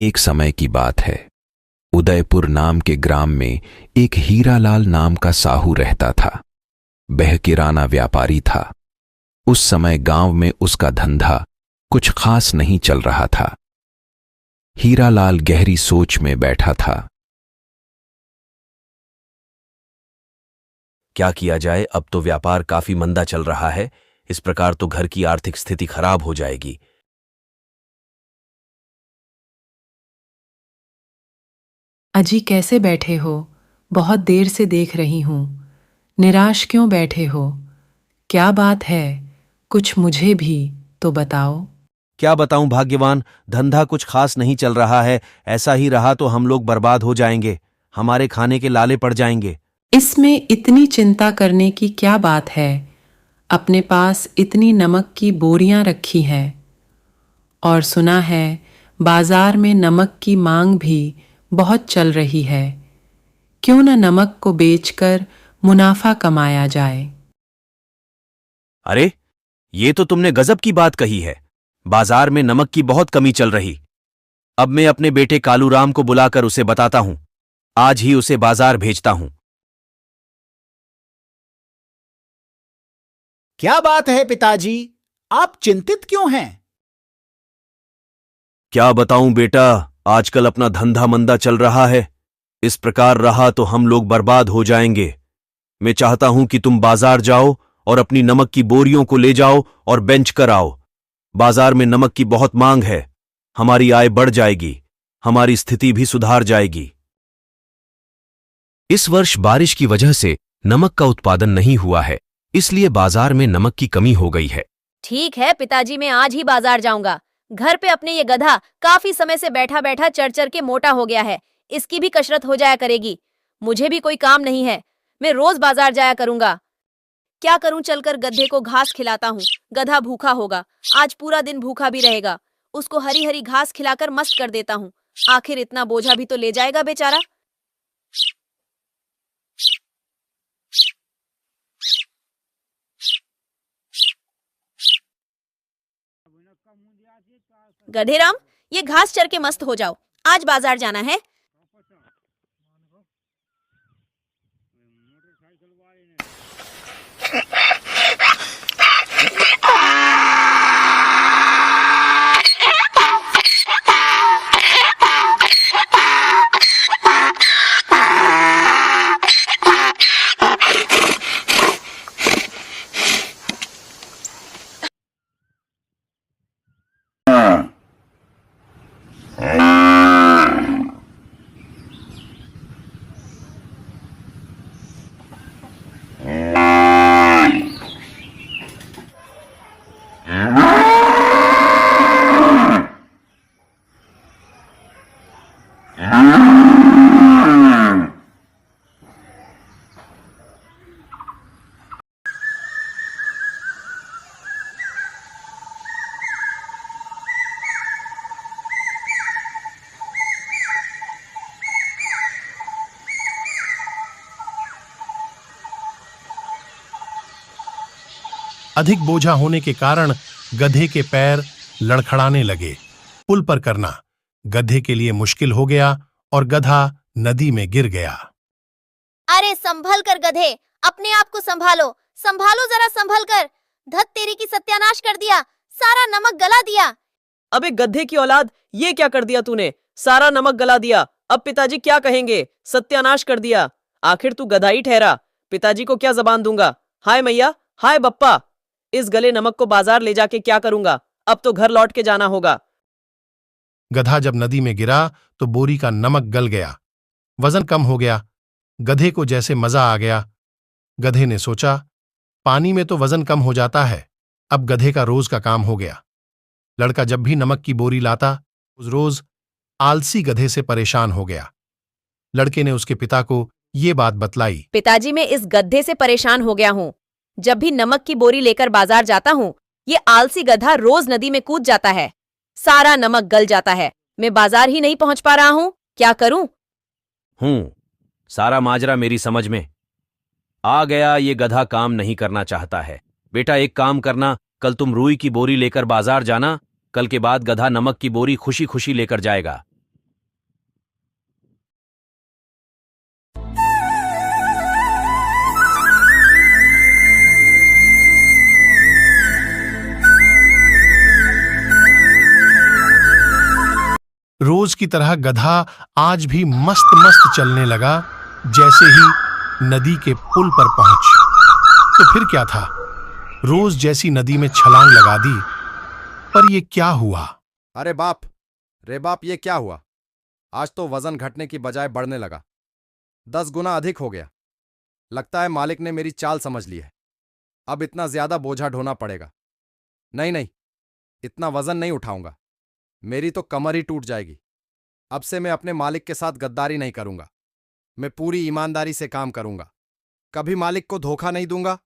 एक समय की बात है। उदयपुर नाम के ग्राम में एक हीरालाल नाम का साहू रहता था। वह किराना व्यापारी था। उस समय गांव में उसका धंधा कुछ खास नहीं चल रहा था। हीरालाल गहरी सोच में बैठा था। क्या किया जाए, अब तो व्यापार काफी मंदा चल रहा है। इस प्रकार तो घर की आर्थिक स्थिति खराब हो जाएगी। अजी कैसे बैठे हो? बहुत देर से देख रही हूं। निराश क्यों बैठे हो? क्या बात है? कुछ मुझे भी तो बताओ। क्या बताऊं भाग्यवान, धंधा कुछ खास नहीं चल रहा है। ऐसा ही रहा तो हम लोग बर्बाद हो जाएंगे। हमारे खाने के लाले पड़ जाएंगे। इसमें इतनी चिंता करने की क्या बात है? अपने पास इतनी नमक की बोरियां रखी हैं और सुना है बाजार में नमक की मांग भी बहुत चल रही है। क्यों न नमक को बेचकर मुनाफा कमाया जाए। अरे, ये तो तुमने गजब की बात कही है। बाजार में नमक की बहुत कमी चल रही। अब मैं अपने बेटे कालूराम को बुलाकर उसे बताता हूं। आज ही उसे बाजार भेजता हूं। क्या बात है पिताजी, आप चिंतित क्यों हैं? क्या बताऊं बेटा, आजकल अपना धंधा मंदा चल रहा है। इस प्रकार रहा तो हम लोग बर्बाद हो जाएंगे। मैं चाहता हूं कि तुम बाजार जाओ और अपनी नमक की बोरियों को ले जाओ और बेच कर आओ। बाजार में नमक की बहुत मांग है। हमारी आय बढ़ जाएगी, हमारी स्थिति भी सुधार जाएगी। इस वर्ष बारिश की वजह से नमक का उत्पादन नहीं हुआ है, इसलिए बाजार में नमक की कमी हो गई है। ठीक है पिताजी, मैं आज ही बाजार जाऊंगा। घर पे अपने ये गधा काफी समय से बैठा बैठा चर चर के मोटा हो गया है। इसकी भी कसरत हो जाया करेगी। मुझे भी कोई काम नहीं है, मैं रोज बाजार जाया करूंगा। क्या करूं, चलकर गधे को घास खिलाता हूँ। गधा भूखा होगा, आज पूरा दिन भूखा भी रहेगा। उसको हरी हरी घास खिलाकर मस्त कर देता हूँ। आखिर इतना बोझा भी तो ले जाएगा बेचारा। गधेराम, ये घास चर के मस्त हो जाओ, आज बाजार जाना है। अधिक बोझा होने के कारण गधे के पैर लड़खड़ाने लगे। पुल पर करना गधे के लिए मुश्किल हो गया और गधा नदी में गिर गया। अरे संभल कर गधे, अपने आप को संभालो, संभालो जरा संभल कर। धत तेरी की सत्यानाश कर दिया, सारा नमक गला दिया। अबे गधे की औलाद, ये क्या कर दिया तूने? सारा नमक गला दिया। अब पिताजी क्या कहेंगे? सत्यानाश कर दिया। आखिर तू गधा ही ठहरा, पिताजी को क्या जबान दूंगा। हाय मैया, हाय बप्पा, इस गले नमक को बाजार ले जाके क्या करूंगा? अब तो घर लौट के जाना होगा। गधा जब नदी में गिरा तो बोरी का नमक गल गया, वजन कम हो गया। गधे को जैसे मजा आ गया। गधे ने सोचा, पानी में तो वजन कम हो जाता है, अब गधे का रोज का काम हो गया। लड़का जब भी नमक की बोरी लाता, उस रोज आलसी गधे से परेशान हो गया। लड़के ने उसके पिता को ये बात बतलाई। पिताजी, मैं इस गधे से परेशान हो गया हूँ। जब भी नमक की बोरी लेकर बाजार जाता हूँ, ये आलसी गधा रोज नदी में कूद जाता है। सारा नमक गल जाता है, मैं बाजार ही नहीं पहुंच पा रहा हूँ। क्या करूं? सारा माजरा मेरी समझ में आ गया। ये गधा काम नहीं करना चाहता है। बेटा एक काम करना, कल तुम रुई की बोरी लेकर बाजार जाना। कल के बाद गधा नमक की बोरी खुशी खुशी लेकर जाएगा। रोज की तरह गधा आज भी मस्त मस्त चलने लगा। जैसे ही नदी के पुल पर पहुंच, तो फिर क्या था, रोज जैसी नदी में छलांग लगा दी। पर यह क्या हुआ? अरे बाप रे बाप, ये क्या हुआ? आज तो वजन घटने की बजाय बढ़ने लगा, 10 गुना अधिक हो गया। लगता है मालिक ने मेरी चाल समझ ली है। अब इतना ज्यादा बोझा ढोना पड़ेगा। नहीं नहीं, इतना वजन नहीं उठाऊंगा, मेरी तो कमर ही टूट जाएगी। अब से मैं अपने मालिक के साथ गद्दारी नहीं करूंगा। मैं पूरी ईमानदारी से काम करूंगा, कभी मालिक को धोखा नहीं दूंगा